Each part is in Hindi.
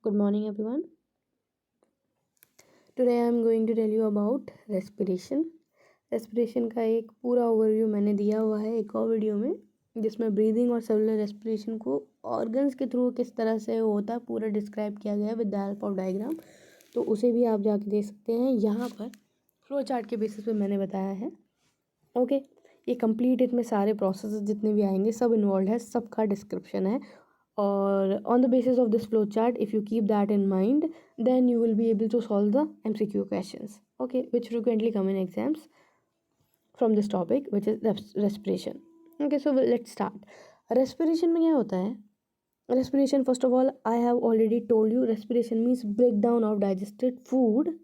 Good morning, everyone. Today I am going to tell you about respiration. Respiration का एक पूरा ओवरव्यू मैंने दिया हुआ है एक और वीडियो में, जिसमें ब्रीदिंग और सेलुलर रेस्पिरेशन को ऑर्गन्स के थ्रू किस तरह से होता है पूरा डिस्क्राइब किया गया है with the help of diagram. तो उसे भी आप जाके देख सकते हैं। यहाँ पर फ्लो चार्ट के बेसिस पे मैंने बताया है। ओके, ये कंप्लीट इसमें सारे प्रोसेस जितने भी आएंगे सब इन्वॉल्व है, सबका डिस्क्रिप्शन है। और on the basis of this flow chart, if you keep that in mind, then you will be able to solve the MCQ questions, okay, which frequently come in exams from this topic, which is respiration. Okay, so let's start. Respiration में क्या होता है? Respiration, first of all, I have already told you, respiration means breakdown of digested food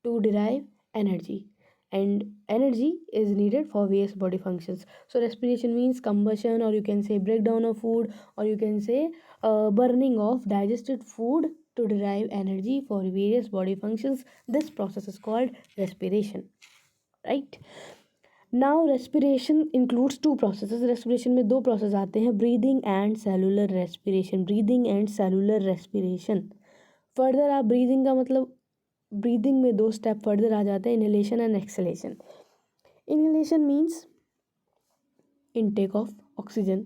to derive energy, and energy is needed for various body functions. So respiration means combustion, or you can say breakdown of food, or you can say burning of digested food to derive energy for various body functions. This process is called respiration, right? Now respiration includes two processes. respiration में दो process आते हैं, breathing and cellular respiration. breathing and cellular respiration. further आप breathing का मतलब ब्रीदिंग में दो स्टेप फर्दर आ जाते हैं, inhalation and exhalation. Inhalation means intake of oxygen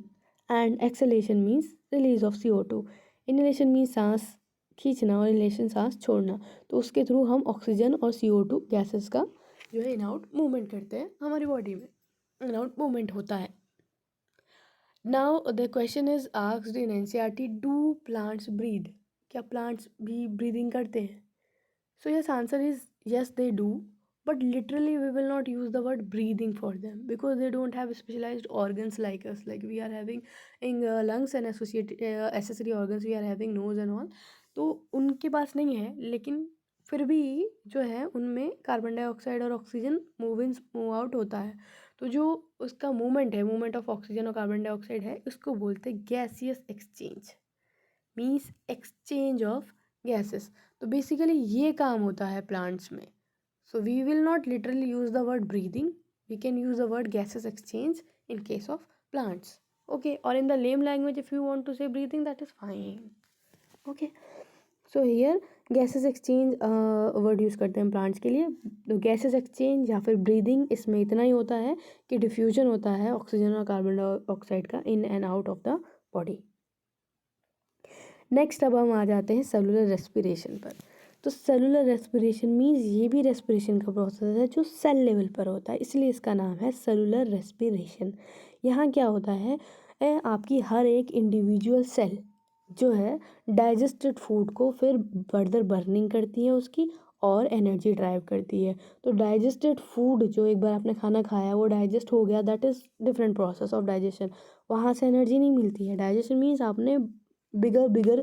and exhalation means release of CO2. Inhalation means सांस खींचना और इनहेलेशन सांस छोड़ना. तो उसके थ्रू हम ऑक्सीजन और CO2 गैसेस का जो है इन आउट मूवमेंट करते हैं हमारी बॉडी में, इन आउट मूवमेंट होता है. Now the question is asked in NCERT, do plants breathe? क्या प्लांट्स भी ब्रीदिंग करते हैं? So yes, answer is yes, they do, but literally we will not use the word breathing for them because they don't have specialized organs like us. Like we are having in lungs and associated accessory organs, we are having nose and all. तो उनके पास नहीं है, लेकिन फिर भी जो है उनमें कार्बन डाइऑक्साइड और oxygen move in move out होता है. तो जो उसका मूवमेंट है, मूवमेंट ऑफ ऑक्सीजन और कार्बन डाइऑक्साइड है, उसको बोलते हैं gaseous exchange, means exchange of gases. तो बेसिकली ये काम होता है प्लांट्स में. So we will not literally use the word breathing, we can use the word gases exchange in case of plants. Okay, और in the lame language if you want to से breathing, that is fine. Okay, so here gases exchange word use करते हैं प्लांट्स के लिए. तो गैसेस एक्सचेंज या फिर ब्रीदिंग, इसमें इतना ही होता है कि डिफ्यूजन होता है ऑक्सीजन और कार्बन डाइऑक्साइड का in and out of the body. Next अब हम आ जाते हैं सेलुलर रेस्पिरेशन पर. तो सेलुलर रेस्पिरेशन मीन्स ये भी रेस्पिरेशन का प्रोसेस है जो सेल लेवल पर होता है, इसलिए इसका नाम है सेलुलर रेस्पिरेशन. यहाँ क्या होता है, आपकी हर एक इंडिविजुअल सेल जो है डाइजेस्टेड फूड को फिर फर्दर बर्निंग करती है उसकी और एनर्जी ड्राइव करती है. तो डाइजेस्टेड फूड जो एक बार आपने खाना खाया वो डाइजेस्ट हो गया, that is different process of digestion. वहाँ से एनर्जी नहीं मिलती है. डाइजेशन मीन्स आपने बिगर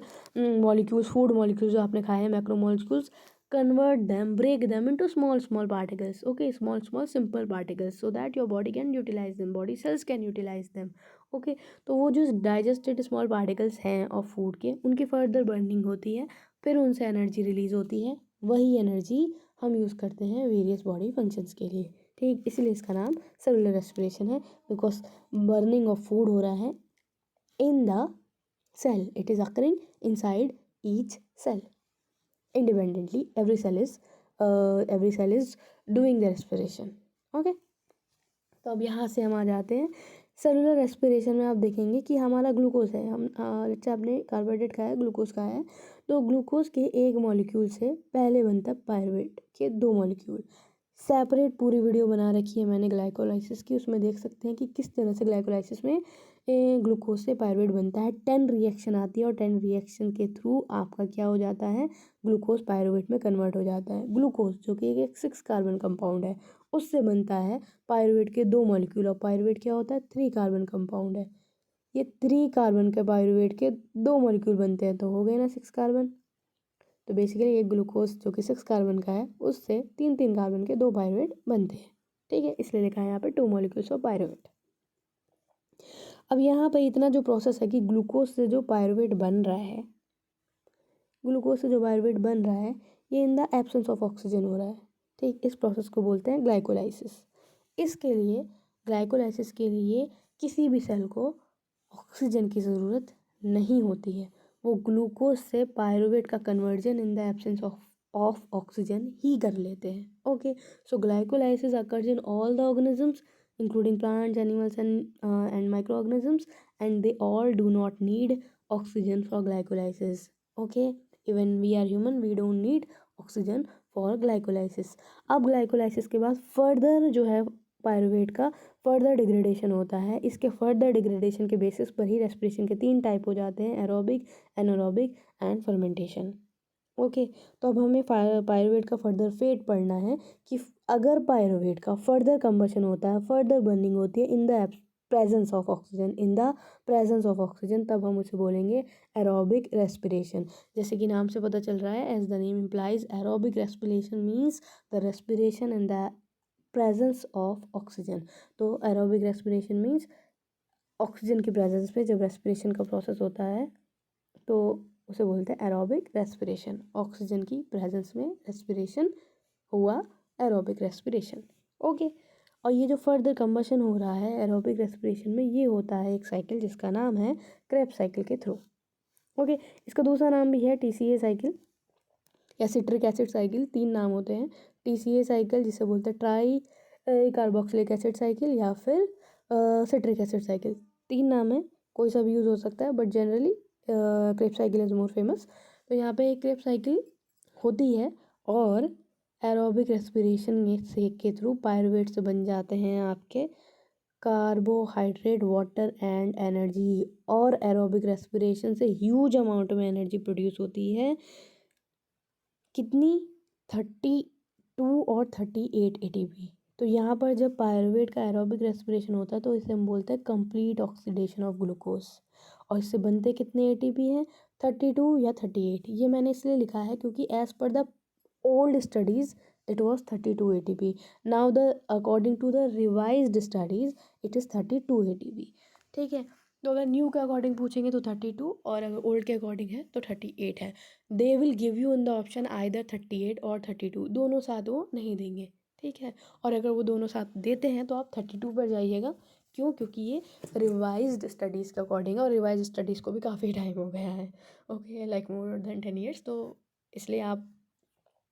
मॉलिक्यूल्स, फूड मॉलिक्यूल्स जो आपने खाए हैं, macro molecules, convert them, break them into small particles. Okay, small simple particles, so that your body can utilize them, body cells can utilize them. Okay, तो वो जो digested small particles हैं ऑफ फूड के, उनकी फर्दर बर्निंग होती है, फिर उनसे एनर्जी रिलीज होती है. वही एनर्जी हम यूज़ करते हैं वेरियस बॉडी फंक्शंस के लिए. ठीक, इसलिए इसका नाम सेलुलर रेस्पिरेशन है, बिकॉज बर्निंग ऑफ फूड हो रहा है in the cell. It is occurring inside each cell independently. Every cell is doing the respiration. Okay, तो अब यहाँ से हम आ जाते हैं सेलुलर रेस्पिरेशन में. आप देखेंगे कि हमारा ग्लूकोज है, हम जैसे आपने कार्बोहाइड्रेट खाया है, ग्लूकोज खाया है, तो ग्लूकोज के एक मॉलिक्यूल से पहले बनता है पायरुवेट के दो मॉलिक्यूल. सेपरेट पूरी वीडियो बना रखी है मैंने ग्लाइकोलाइसिस की, उसमें देख सकते हैं कि किस तरह से ग्लाइकोलाइसिस में ग्लूकोज से पायरुवेट बनता है. 10 रिएक्शन आती है और 10 रिएक्शन के थ्रू आपका क्या हो जाता है, ग्लूकोज पायरुवेट में कन्वर्ट हो जाता है. ग्लूकोज जो कि एक 6 कार्बन कंपाउंड है, उससे बनता है पायरुवेट के दो मॉलिक्यूल. और पायरुवेट क्या होता है, 3 कार्बन कंपाउंड है. ये 3 कार्बन के पायरुवेट के दो मॉलिक्यूल बनते हैं, तो हो गए ना 6 कार्बन. तो बेसिकली एक ग्लूकोज जो कि 6 कार्बन का है, उससे 3 कार्बन के दो पायरुवेट बनते हैं. ठीक है, इसलिए लिखा है यहाँ पे 2 मॉलिक्यूल्स ऑफ पायरुवेट. अब यहाँ पर इतना जो प्रोसेस है कि ग्लूकोज से जो पायरुवेट बन रहा है, ग्लूकोज से जो पायरुवेट बन रहा है, ये इन द एब्सेंस ऑफ ऑक्सीजन हो रहा है. ठीक, इस प्रोसेस को बोलते हैं ग्लाइकोलाइसिस. इसके लिए ग्लाइकोलाइसिस के लिए किसी भी सेल को ऑक्सीजन की ज़रूरत नहीं होती है. वो ग्लूकोज से पायरुवेट का conversion in the absence of oxygen ही कर लेते हैं. Okay, so glycolysis occurs in all the organisms including plants, animals, and microorganisms, and they all do not need oxygen for glycolysis. Okay, even we are human, we don't need oxygen for glycolysis. अब glycolysis के बाद फर्दर जो है पायरुवेट का फर्दर डिग्रेडेशन होता है. इसके फर्दर डिग्रेडेशन के बेसिस पर ही रेस्पिरेशन के 3 टाइप हो जाते हैं, aerobic, anaerobic and fermentation. Okay, तो अब हमें पायरुवेट का फर्दर फेट पढ़ना है कि अगर पायरुवेट का फर्दर कंबशन होता है, फर्दर बर्निंग होती है इन द प्रेजेंस ऑफ ऑक्सीजन, तब हम उसे बोलेंगे एरोबिक रेस्पिरेशन. जैसे कि नाम से पता चल रहा है, as the name implies, aerobic respiration means the respiration in the presence of oxygen. तो एरोबिक रेस्पिरेशन मीन्स ऑक्सीजन की प्रेजेंस में जब रेस्पिरेशन का प्रोसेस होता है तो उसे बोलते हैं एरोबिक रेस्पिरेशन. ऑक्सीजन की प्रेजेंस में रेस्पिरेशन हुआ एरोबिक रेस्पिरेशन. ओके, और ये जो फर्दर कंबशन हो रहा है एरोबिक रेस्पिरेशन में, ये होता है एक साइकिल जिसका नाम है क्रेब्स साइकिल के थ्रू. ओके, इसका दूसरा नाम भी है TCA साइकिल या सिट्रिक एसिड साइकिल. 3 नाम होते हैं. TCA साइकिल जिसे बोलते हैं ट्राई कार्बोक्सिलिक एसिड साइकिल या फिर सिट्रिक एसिड साइकिल. 3 नाम है, कोई सा भी यूज़ हो सकता है, but generally Krebs cycle is more famous. तो यहाँ पे एक क्रेब्स साइकिल होती है और एरोबिक रेस्पिरेशन के थ्रू पायरुवेट से बन जाते हैं आपके कार्बोहाइड्रेट, वाटर एंड एनर्जी. और एरोबिक रेस्पिरेशन से ह्यूज अमाउंट में एनर्जी प्रोड्यूस होती है. कितनी? 32 और 38 ATP. तो यहाँ पर जब पायरुवेट का एरोबिक रेस्पिरेशन होता है तो इसे हम बोलते हैं कंप्लीट ऑक्सीडेशन ऑफ ग्लूकोज. और इससे बनते कितने ATP हैं? 32 या 38. ये मैंने इसलिए लिखा है क्योंकि as per the old studies it was 32 ATP. Now according to the revised studies it is 32 ATP. ठीक है, तो अगर न्यू के अकॉर्डिंग पूछेंगे तो 32 और अगर ओल्ड के अकॉर्डिंग है तो 38 है. They will give you in the option either 38 और 32, दोनों साथ वो नहीं देंगे. ठीक है, और अगर वो दोनों साथ देते हैं तो आप 32 पर जाइएगा. क्यों? क्योंकि ये रिवाइज्ड स्टडीज़ के अकॉर्डिंग है और रिवाइज स्टडीज़ को भी काफ़ी टाइम हो गया है. Okay, like more than 10 years. तो इसलिए आप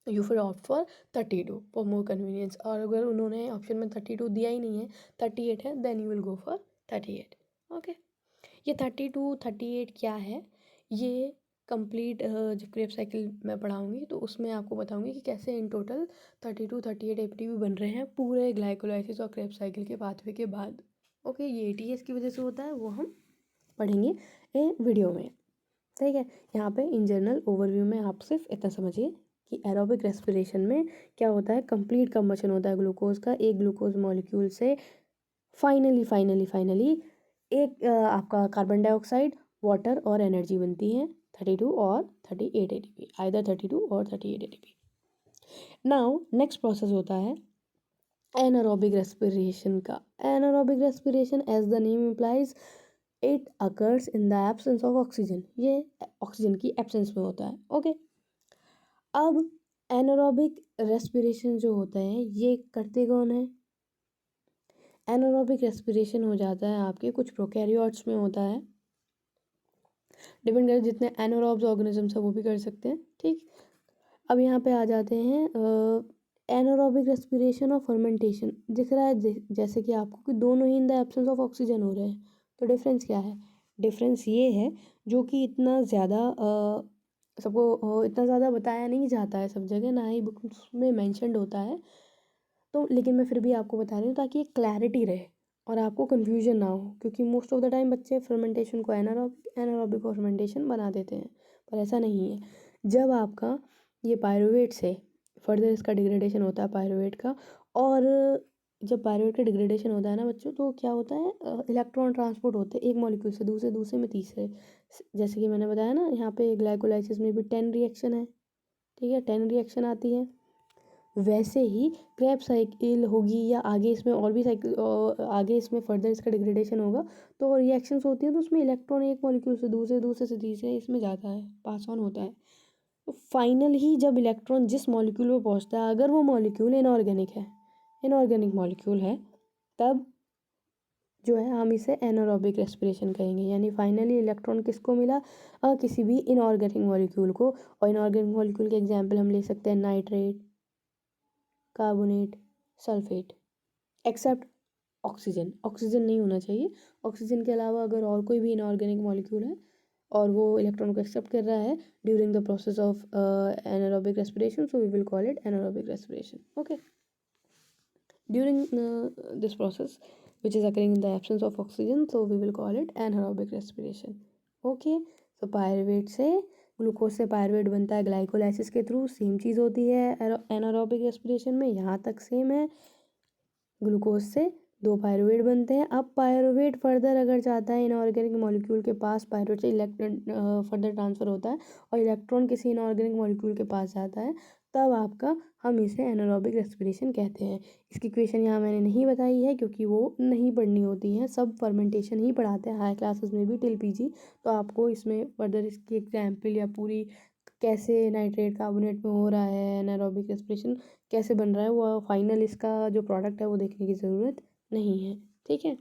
यू फिर opt for 32 for more convenience. और अगर उन्होंने ऑप्शन में 32 दिया ही नहीं है, 38 है, then you will go for 38. Okay, ये 32 38 क्या है, ये कंप्लीट जब क्रेब्स साइकिल मैं पढ़ाऊँगी तो उसमें आपको बताऊँगी कि कैसे इन टोटल 32 38 ATP बन रहे हैं पूरे ग्लाइकोलाइसिस और क्रेब्स साइकिल के पाथवे के बाद. ओके, ये ATS की वजह से होता है, वो हम पढ़ेंगे ए वीडियो में. ठीक है, यहाँ पे इन जनरल ओवरव्यू में आप सिर्फ इतना समझिए कि एरोबिक रेस्पिरेशन में क्या होता है, कंप्लीट कंबशन होता है ग्लूकोज का. एक ग्लूकोज मॉलिक्यूल से फाइनली एक आपका कार्बन डाइऑक्साइड, वाटर और एनर्जी बनती है 32 और 38 ATP, आइदर 32 और 38 ATP. नाउ नेक्स्ट प्रोसेस होता है एनारोबिक रेस्पिरेशन का. Anaerobic respiration as the name implies it occurs in the absence of oxygen. ये ऑक्सीजन की एब्सेंस में होता है. ओके, अब एनारोबिक रेस्पिरेशन जो होता है ये करते कौन है? एनारोबिक रेस्पिरेशन हो जाता है आपके कुछ प्रोकैरियोट्स में होता है. डिपेंड करे जितने एनारोब्स ऑर्गेनिजम्स है वो भी कर सकते हैं. ठीक, अब यहाँ पे आ जाते हैं एनारोबिक रेस्पिरेशन और फर्मेंटेशन. दिख रहा है जैसे कि आपको कि दोनों ही in the absence of oxygen हो रहे हैं. तो डिफरेंस क्या है? डिफरेंस ये है जो कि इतना ज़्यादा सबको इतना ज़्यादा बताया नहीं जाता है सब जगह, ना ही बुक्स में मैंशनड होता है. तो लेकिन मैं फिर भी आपको बता रही हूँ ताकि एक क्लैरिटी रहे और आपको कन्फ्यूजन ना हो, क्योंकि मोस्ट ऑफ द टाइम बच्चे फर्मेंटेशन को एनारोबिक फर्मेंटेशन बना देते हैं, पर ऐसा नहीं है. जब आपका ये पायरुवेट से फर्दर इसका डिग्रेडेशन होता है पायरुवेट का, और जब पायरुवेट का डिग्रेडेशन होता है ना बच्चों, तो क्या होता है, इलेक्ट्रॉन ट्रांसपोर्ट होते हैं एक मॉलिक्यूल से दूसरे, दूसरे में तीसरे. जैसे कि मैंने बताया ना, यहाँ पे ग्लाइकोलाइसिस में भी 10 रिएक्शन है. ठीक है, 10 रिएक्शन आती है. वैसे ही क्रेब्स साइकिल होगी या आगे इसमें और भी साइकिल, आगे इसमें फर्दर इसका डिग्रेडेशन होगा तो रिएक्शंस होती हैं, तो उसमें इलेक्ट्रॉन एक मॉलिक्यूल से दूसरे, दूसरे से तीसरे इसमें जाता है, पास ऑन होता है. तो फाइनल ही जब इलेक्ट्रॉन जिस मॉलिक्यूल में पहुंचता है, अगर वो मॉलिक्यूल इनऑर्गेनिक है, इनऑर्गेनिक मॉलिक्यूल है, तब जो है हम इसे एनारोबिक रेस्पिरेशन कहेंगे। यानी फाइनली इलेक्ट्रॉन किसको मिला, किसी भी इनऑर्गेनिक मॉलिक्यूल को। और इनऑर्गेनिक मॉलिक्यूल के एग्जांपल हम ले सकते हैं nitrate, carbonate, sulphate, except oxygen. Oxygen नहीं होना चाहिए। ऑक्सीजन के अलावा अगर और कोई भी इनऑर्गेनिक मॉलिक्यूल है और वो इलेक्ट्रॉन को एक्सेप्ट कर रहा है during the process of anaerobic respiration, so we will call it anaerobic respiration. Okay, during this process which is occurring in the absence of oxygen, so we will call it anaerobic respiration. Okay, so pyruvate से ग्लूकोज से पायरुवेट बनता है ग्लाइकोलाइसिस के थ्रू। सेम चीज़ होती है एनारोबिक रेस्पिरेशन में, यहाँ तक सेम है। ग्लूकोज से दो पायरुवेट बनते हैं। अब पायरुवेट फर्दर अगर जाता है इनऑर्गेनिक मॉलिक्यूल के पास, पायरुवेट से इलेक्ट्रॉन फर्दर ट्रांसफर होता है और इलेक्ट्रॉन किसी इनऑर्गेनिक मॉलिक्यूल के पास जाता है, तब आपका हम इसे एनारोबिक रेस्पिरेशन कहते हैं। इसकी इक्वेशन यहाँ मैंने नहीं बताई है क्योंकि वो नहीं पढ़नी होती है, सब फर्मेंटेशन ही पढ़ाते हैं हाई क्लासेस में भी टिल पीजी। तो आपको इसमें फर्दर इसकी एग्जाम्पल या पूरी कैसे नाइट्रेट कार्बोनेट में हो रहा है एनारोबिक रेस्पिरेशन, कैसे बन रहा है, वो फाइनल इसका जो प्रोडक्ट है वो देखने की ज़रूरत नहीं है। ठीक है,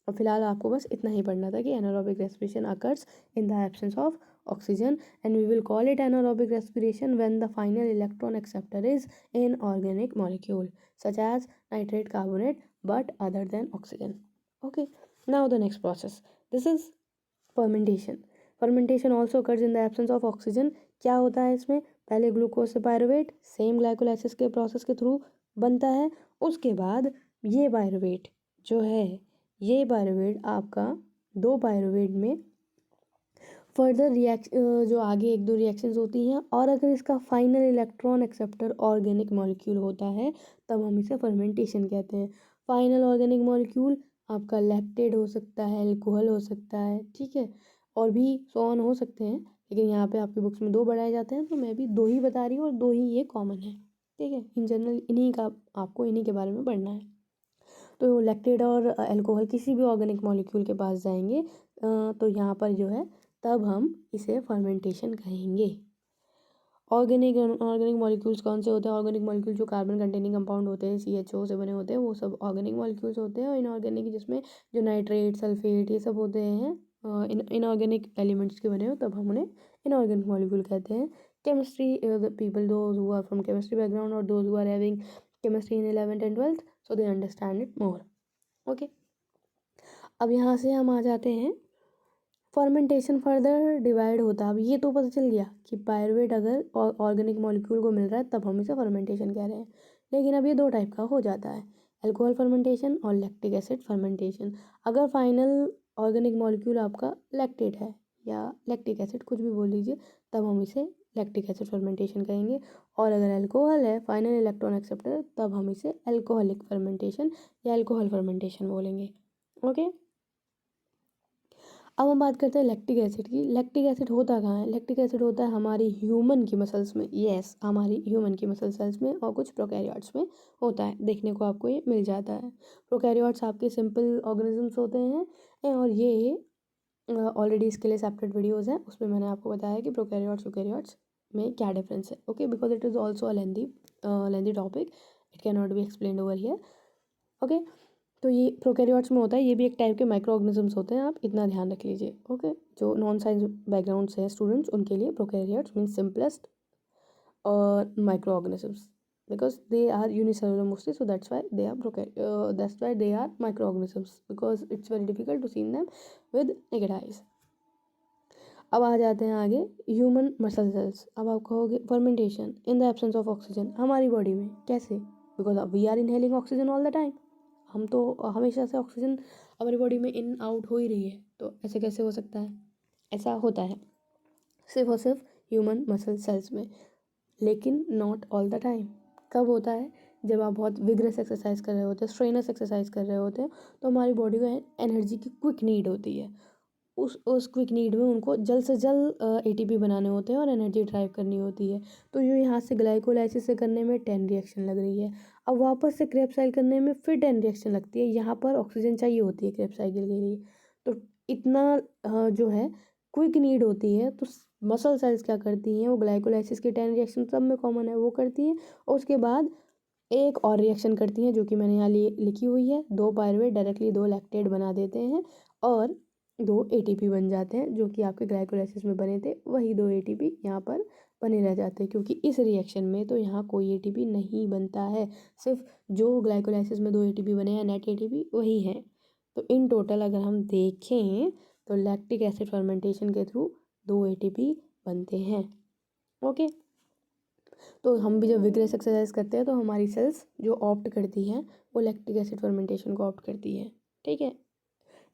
और फिलहाल आपको बस इतना ही पढ़ना था कि anaerobic respiration occurs in the absence of oxygen and we will call it anaerobic respiration when the final electron acceptor is inorganic molecule such as nitrate carbonate but other than oxygen. Okay, now the next process, this is fermentation. Fermentation also occurs in the absence of oxygen. क्या होता है इसमें, पहले ग्लूकोज से पायरुवेट सेम ग्लाइकोलाइसिस के प्रोसेस के थ्रू बनता है। उसके बाद ये पायरुवेट जो है, ये पायरुवेट आपका दो पायरुवेट में फर्दर जो आगे एक दो रिएक्शंस होती हैं, और अगर इसका final electron acceptor organic molecule होता है तब हम इसे फर्मेंटेशन कहते हैं। फाइनल ऑर्गेनिक मॉलिक्यूल आपका लैक्टेट हो सकता है, अल्कोहल हो सकता है, ठीक है, और भी सो ऑन हो सकते हैं, लेकिन यहाँ पे आपकी बुक्स में दो बढ़ाए जाते हैं तो मैं भी दो ही बता रही हूँ और दो ही ये कॉमन है। ठीक है, इन जनरल इन्हीं का आपको इन्हीं के बारे में पढ़ना है। तो लैक्टेट और अल्कोहल किसी भी ऑर्गेनिक मॉलिक्यूल के पास जाएंगे तो यहाँ पर जो है तब हम इसे फर्मेंटेशन कहेंगे। ऑर्गेनिक ऑर्गेनिक मॉलिक्यूल्स कौन से होते हैं, ऑर्गेनिक मॉलिक्यूल जो कार्बन कंटेनिंग कंपाउंड होते हैं CHO से बने होते हैं, वो सब ऑर्गेनिक मॉलिक्यूल्स होते हैं। और इनऑर्गेनिक जिसमें जो नाइट्रेट सल्फेट ये सब होते हैं इनऑर्गेनिक एलिमेंट्स के बने हो, तब हम उन्हें इनऑर्गेनिक मॉलिक्यूल कहते हैं। Chemistry people those who are from chemistry background और those who are having chemistry in 11th and 12th, so they understand it more. Okay, अब यहाँ से हम आ जाते हैं फर्मेंटेशन फर्दर डिवाइड होता है। अब ये तो पता चल गया कि पायरुवेट अगर ऑर्गेनिक मॉलिक्यूल को मिल रहा है तब हम इसे फर्मेंटेशन कह रहे हैं, लेकिन अब ये दो टाइप का हो जाता है, अल्कोहल फर्मेंटेशन और लैक्टिक एसिड फर्मेंटेशन। अगर फाइनल ऑर्गेनिक मॉलिक्यूल आपका लैक्टेट है या लैक्टिक एसिड कुछ भी बोल लीजिए, तब हम इसे लैक्टिक एसिड फर्मेंटेशन कहेंगे। और अगर अल्कोहल है फाइनल इलेक्ट्रॉन एक्सेप्टर, तब हम इसे अल्कोहलिक फर्मेंटेशन या अल्कोहल फर्मेंटेशन बोलेंगे। ओके, अब हम बात करते हैं लैक्टिक एसिड की। लैक्टिक एसिड होता कहाँ है, लैक्टिक एसिड होता है हमारी ह्यूमन की मसल्स में, यस हमारी ह्यूमन की मसल सेल्स में और कुछ प्रोकैरियोट्स में होता है, देखने को आपको ये मिल जाता है। प्रोकैरियोट्स आपके सिंपल ऑर्गेनिजम्स होते हैं और ये ऑलरेडी इसके लिए सेपरेट वीडियोज़ हैं, उसमें मैंने आपको बताया कि प्रोकैरियोट्स यूकैरियोट्स में क्या डिफरेंस है। Okay, because it is also a lengthy topic, it can not be explained over here. Okay, तो ये प्रोकैरियोट्स में होता है, ये भी एक टाइप के माइक्रो ऑर्गेनिजम्स होते हैं, आप इतना ध्यान रख लीजिए। ओके, जो नॉन साइंस बैकग्राउंड से हैं स्टूडेंट्स उनके लिए प्रोकैरियोट्स मीन्स सिंपलेस्ट और micro organisms because they are unicellular mostly, so that's why they are that's why they are microorganisms because it's very difficult to see them with naked eyes. अब आ जाते हैं आगे ह्यूमन मसल सेल्स। अब आप कहोगे fermentation in the absence of oxygen, हमारी बॉडी में कैसे, because we are inhaling oxygen all the time, हम तो हमेशा से ऑक्सीजन हमारी बॉडी में इन आउट हो ही रही है, तो ऐसे कैसे हो सकता है, ऐसा होता है सिर्फ और सिर्फ ह्यूमन मसल सेल्स में, लेकिन नॉट ऑल द टाइम। कब होता है, जब आप बहुत विग्रस एक्सरसाइज कर रहे होते हैं, स्ट्रेनस एक्सरसाइज कर रहे होते हैं, तो हमारी बॉडी को एनर्जी की क्विक नीड होती है। उस क्विक नीड में उनको जल्द से जल्द ATP बनाने होते हैं और एनर्जी ड्राइव करनी होती है। तो जो यहाँ से ग्लाइकोलाइसिस से करने में 10 रिएक्शन लग रही है, अब वापस से क्रेब्स साइकिल करने में फिर 10 रिएक्शन लगती है, यहाँ पर ऑक्सीजन चाहिए होती है क्रेब्स साइकिल के लिए। तो इतना जो है क्विक नीड होती है, तो मसल सेल्स क्या करती हैं, वो ग्लाइकोलाइसिस के 10 रिएक्शन सब में कॉमन है वो करती हैं, और उसके बाद एक और रिएक्शन करती हैं जो कि मैंने यहाँ लिखी हुई है, 2 पायरुवेट डायरेक्टली 2 लैक्टेट बना देते हैं और 2 एटीपी बन जाते हैं, जो कि आपके ग्लाइकोलाइसिस में बने थे वही 2 एटीपी यहाँ पर बने रह जाते हैं, क्योंकि इस रिएक्शन में तो यहाँ कोई एटीपी नहीं बनता है, सिर्फ जो ग्लाइकोलाइसिस में 2 एटीपी बने हैं नेट एटीपी वही हैं। तो इन टोटल अगर हम देखें तो लैक्टिक एसिड फर्मेंटेशन के थ्रू 2 एटीपी बनते हैं। ओके, तो हम भी जब विग्रेस एक्सरसाइज करते हैं तो हमारी सेल्स जो ऑप्ट करती हैं वो लैक्टिक एसिड फर्मेंटेशन को ऑप्ट करती है। ठीक है,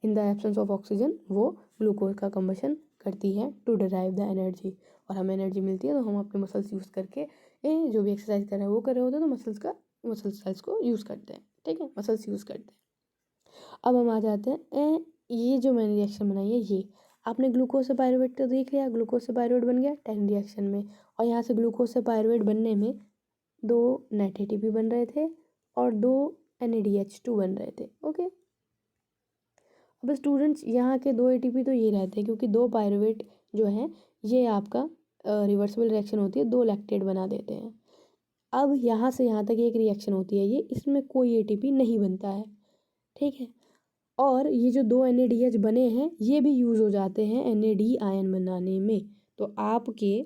इन द एब्सेंस ऑफ ऑक्सीजन वो ग्लूकोज का कंबशन करती है टू डिराइव द एनर्जी, और हमें एनर्जी मिलती है तो हम अपने मसल्स यूज़ करके जो भी एक्सरसाइज कर रहे हैं वो कर रहे होते हैं, तो मसल सेल्स को यूज़ करते हैं। ठीक है, मसल्स यूज़ करते हैं। अब हम आ जाते हैं ये जो मैंने रिएक्शन बनाई है, ये आपने ग्लूकोज से पायरुवेट तो देख लिया, ग्लूकोज से पायरुवेट बन गया 10 रिएक्शन में, और यहाँ से ग्लूकोज से पायरुवेट बनने में 2 नेट एटीपी बन रहे थे और 2 NADH2 बन रहे थे। ओके, अब स्टूडेंट्स यहाँ के 2 एटीपी तो ये रहते हैं, क्योंकि 2 पायरुवेट जो है ये आपका रिवर्सिबल रिएक्शन होती है, 2 लैक्टेट बना देते हैं। अब यहाँ से यहाँ तक एक रिएक्शन होती है, ये इसमें कोई एटीपी नहीं बनता है। ठीक है, और ये जो 2 NADH बने हैं ये भी यूज़ हो जाते हैं NAD आयन बनाने में। तो आपके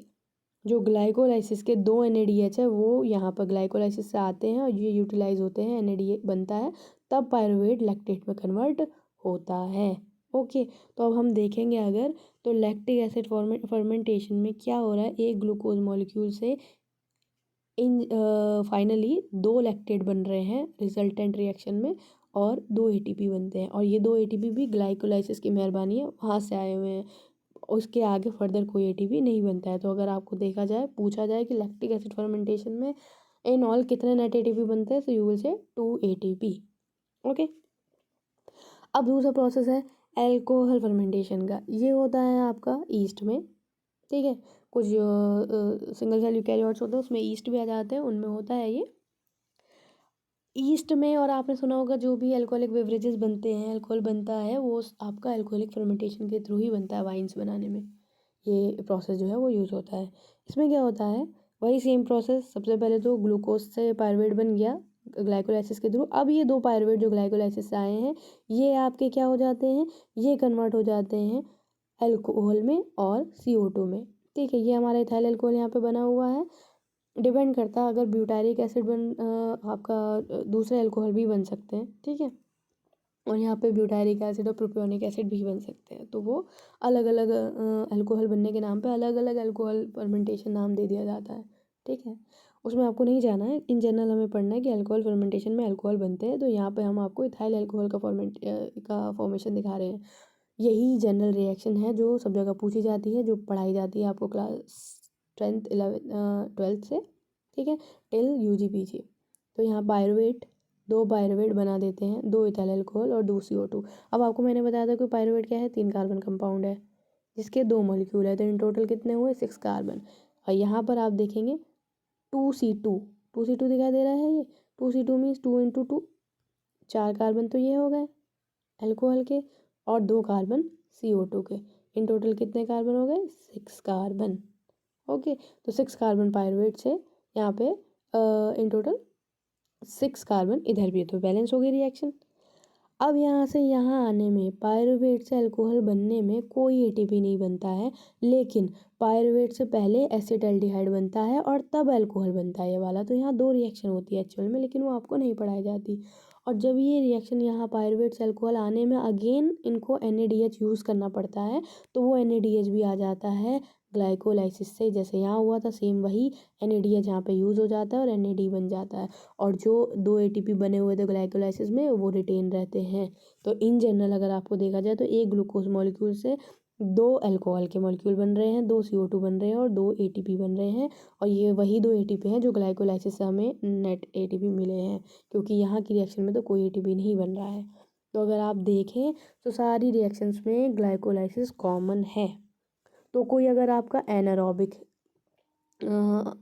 जो ग्लाइकोलाइसिस के 2 NADH है वो यहाँ पर ग्लाइकोलाइसिस से आते हैं और ये यूटिलाइज होते हैं, NAD बनता है, तब पायरुवेट लैक्टेट में कन्वर्ट होता है। ओके, तो अब हम देखेंगे अगर, तो लैक्टिक एसिड फर्मेंटेशन में क्या हो रहा है, एक ग्लूकोज मॉलिक्यूल से इन फाइनली 2 लैक्टेट बन रहे हैं रिजल्टेंट रिएक्शन में और 2 एटीपी बनते हैं, और ये 2 एटीपी भी ग्लाइकोलाइसिस की मेहरबानी है, वहाँ से आए हुए हैं, उसके आगे फर्दर कोई एटीपी नहीं बनता है। तो अगर आपको देखा जाए, पूछा जाए कि लैक्टिक एसिड फर्मेंटेशन में इन ऑल कितने नेट एटीपी बनते हैं, तो you will say 2 ATP. Okay, अब दूसरा प्रोसेस है एल्कोहल फर्मेंटेशन का, ये होता है आपका ईस्ट में। ठीक है, कुछ सिंगल सेल यूकैरियोट्स होते हैं उसमें ईस्ट भी आ जाते हैं, उनमें होता है ये ईस्ट में। और आपने सुना होगा जो भी अल्कोहलिक बेवरेजेस बनते हैं, अल्कोहल बनता है, वो आपका अल्कोहलिक फर्मेंटेशन के थ्रू ही बनता है, वाइन्स बनाने में ये प्रोसेस जो है वो यूज़ होता है। इसमें क्या होता है, वही सेम प्रोसेस, सबसे पहले तो ग्लूकोज से पायरुवेट बन गया ग्लाइकोलाइसिस के थ्रू, अब ये 2 पायरुवेट जो ग्लाइकोलाइसिस से आए हैं ये आपके क्या हो जाते हैं, ये कन्वर्ट हो जाते हैं अल्कोहल में और CO2 में। ठीक है, ये हमारा इथाइल अल्कोहल यहाँ पे बना हुआ है, डिपेंड करता है, अगर ब्यूटारिक एसिड आपका दूसरे अल्कोहल भी बन सकते हैं। ठीक है, और यहाँ पे ब्यूटारिक एसिड और प्रोपियोनिक एसिड भी बन सकते हैं, तो वो अलग अलग अल्कोहल बनने के नाम पे अलग अलग अल्कोहल फर्मेंटेशन नाम दे दिया जाता है। ठीक है, उसमें आपको नहीं जाना है, इन जनरल हमें पढ़ना है कि अल्कोहल फर्मेंटेशन में अल्कोहल बनते हैं, तो यहाँ पे हम आपको इथाइल अल्कोहल का फॉर्मेशन दिखा रहे हैं। यही जनरल रिएक्शन है जो सब जगह पूछी जाती है, जो पढ़ाई जाती है आपको क्लास 10th 11th 12th से। ठीक है, टिल UG PG। तो यहाँ पायरुवेट 2 पायरुवेट बना देते हैं, 2 इथाइल अल्कोहल और 2 CO2। अब आपको मैंने बताया था कि पायरुवेट क्या है, 3 कार्बन कंपाउंड है जिसके 2 मॉलिक्यूल है, तो इन टोटल कितने हुए 6 कार्बन। और यहाँ पर आप देखेंगे 2C2 दिखाई दे रहा है, ये 2C2 मीन्स 2 × 2, 4 कार्बन तो ये हो गए अल्कोहल के और 2 कार्बन CO2 के, इन टोटल कितने कार्बन हो गए 6 कार्बन। ओके, तो 6 कार्बन पायरुवेट से यहाँ पे इन टोटल 6 कार्बन इधर भी है, तो बैलेंस हो गई रिएक्शन। अब यहाँ से यहाँ आने में पायरुवेट से अल्कोहल बनने में कोई एटीपी नहीं बनता है, लेकिन पायरुवेट से पहले एसिटाल्डिहाइड बनता है और तब अल्कोहल बनता है ये वाला। तो यहाँ 2 रिएक्शन होती है एक्चुअल में, लेकिन वो आपको नहीं पढ़ाई जाती। और जब ये रिएक्शन यहाँ पायरुवेट से अल्कोहल आने में अगेन इनको NADH यूज़ करना पड़ता है, तो वो NADH भी आ जाता है ग्लाइकोलाइसिस से, जैसे यहाँ हुआ था सेम वही NADH यहाँ पे यूज़ हो जाता है और NAD बन जाता है, और जो 2 एटीपी बने हुए थे ग्लाइकोलाइसिस में वो रिटेन रहते हैं। तो इन जनरल अगर आपको देखा जाए तो एक ग्लूकोज मॉलिक्यूल से 2 अल्कोहल के मॉलिक्यूल बन रहे हैं, 2 CO2 बन रहे हैं और 2 एटीपी बन रहे हैं, और ये वही 2 एटीपी हैं जो ग्लाइकोलाइसिस से हमें नेट एटीपी मिले हैं, क्योंकि यहाँ की रिएक्शन में तो कोई एटीपी नहीं बन रहा है। तो अगर आप देखें तो सारी रिएक्शंस में ग्लाइकोलाइसिस कॉमन है। तो कोई अगर आपका एनारोबिक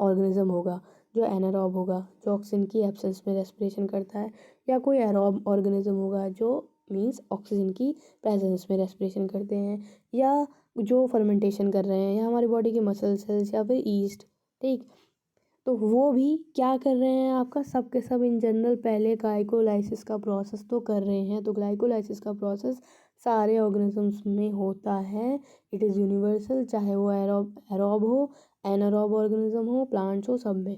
ऑर्गेनिज्म होगा, जो एनारोब होगा, जो ऑक्सीजन की एब्सेंस में रेस्पिरेशन करता है, या कोई एरोब ऑर्गेनिज्म होगा जो मीन्स ऑक्सीजन की प्रेजेंस में रेस्पिरेशन करते हैं, या जो फर्मेंटेशन कर रहे हैं, या हमारी बॉडी के मसल सेल्स या फिर ईस्ट। ठीक, तो वो भी क्या कर रहे हैं, आपका सब के सब इन जनरल पहले ग्लाइकोलाइसिस का प्रोसेस तो कर रहे हैं। तो ग्लाइकोलाइसिस का प्रोसेस सारे ऑर्गेनिजम्स में होता है। इट इज़ यूनिवर्सल, चाहे वो एरोब हो, एनारोब ऑर्गेनिज्म हो, प्लांट्स हो, सब में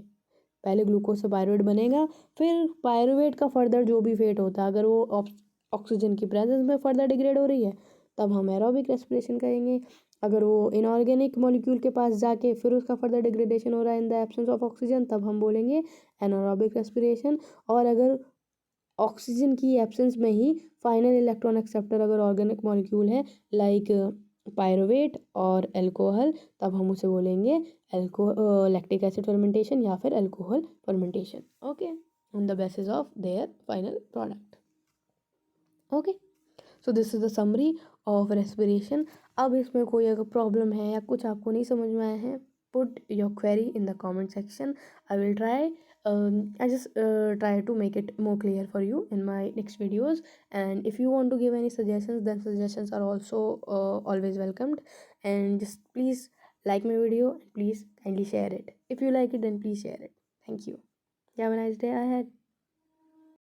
पहले ग्लूकोज से पायरुवेट बनेगा। फिर पायरुवेट का फर्दर जो भी फेट होता है, अगर वो ऑक्सीजन की प्रेजेंस में फर्दर डिग्रेड हो रही है तब हम एरोबिक रेस्पिरेशन कहेंगे। अगर वो इनऑर्गेनिक मॉलिक्यूल के पास जाके फिर उसका फर्दर डिग्रेडेशन हो रहा है इन द एब्सेंस ऑफ ऑक्सीजन, तब हम बोलेंगे एनारोबिक रेस्पिरेशन। और अगर ऑक्सीजन की एब्सेंस में ही फाइनल इलेक्ट्रॉन एक्सेप्टर अगर ऑर्गेनिक मॉलिक्यूल है लाइक पायरुवेट और अल्कोहल, तब हम उसे बोलेंगे लैक्टिक एसिड फर्मेंटेशन या फिर alcohol fermentation. Okay, on the basis of their final product. Okay, so this is the summary of respiration. अब इसमें कोई अगर प्रॉब्लम है या कुछ आपको नहीं समझ में आया है, put your query in the comment section. I will try. I just try to make it more clear for you in my next videos. And if you want to give any suggestions, then suggestions are also always welcomed. And just please like my video and please kindly share it. If you like it, then please share it. Thank you. Have a nice day ahead.